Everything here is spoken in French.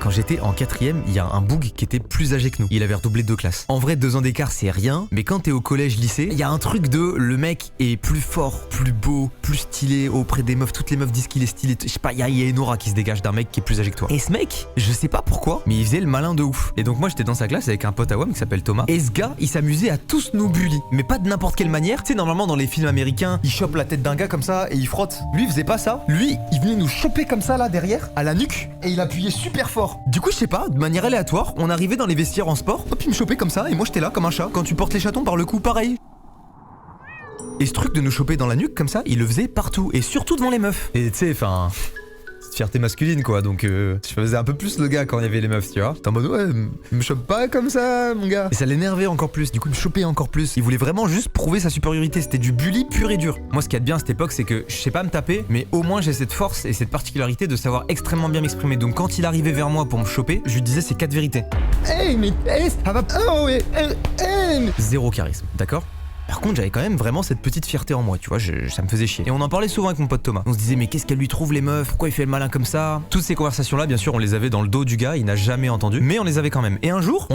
quand j'étais en 4ème, il y a un boug qui était plus âgé que nous. Il avait redoublé 2 classes. En vrai, 2 ans d'écart, c'est rien. Mais quand t'es au collège, lycée, il y a un truc de le mec est plus fort, plus beau, plus stylé auprès des meufs. Toutes les meufs disent qu'il est stylé. Je sais pas, il y a une aura qui se dégage d'un mec qui est plus âgé que toi. Et ce mec, je sais pas pourquoi, mais il faisait le malin de ouf. Et donc moi, j'étais dans sa classe avec un pote à WAM qui s'appelle Thomas. Et ce gars, il s'amusait à tous nous bully. Mais pas de n'importe quelle manière. Tu sais, normalement, dans les films américains, il chope la tête d'un gars comme ça et il frotte. Lui, il faisait pas ça. Lui, il venait nous choper comme ça là derrière, à la nuque, et il appuyait super fort. Du coup, je sais pas, de manière aléatoire, on arrivait dans les vestiaires en sport, hop, il me chopait comme ça, et moi j'étais là comme un chat. Quand tu portes les chatons par le cou, pareil. Et ce truc de nous choper dans la nuque comme ça, il le faisait partout, et surtout devant les meufs. Et tu sais, enfin... fierté masculine quoi, donc je faisais un peu plus le gars quand il y avait les meufs, tu vois. T'es en mode ouais, me chope pas comme ça mon gars. Et ça l'énervait encore plus, du coup il me chopait encore plus. Il voulait vraiment juste prouver sa supériorité, c'était du bully pur et dur. Moi ce qu'il y a de bien à cette époque c'est que je sais pas me taper, mais au moins j'ai cette force et cette particularité de savoir extrêmement bien m'exprimer. Donc quand il arrivait vers moi pour me choper, je lui disais ces 4 vérités. Hey mais hey, ça va. Oh ouais, zéro charisme, d'accord? Par contre, j'avais quand même vraiment cette petite fierté en moi, tu vois, ça me faisait chier. Et on en parlait souvent avec mon pote Thomas. On se disait, mais qu'est-ce qu'elle lui trouve les meufs? Pourquoi il fait le malin comme ça? Toutes ces conversations-là, bien sûr, on les avait dans le dos du gars, il n'a jamais entendu, mais on les avait quand même. Et un jour,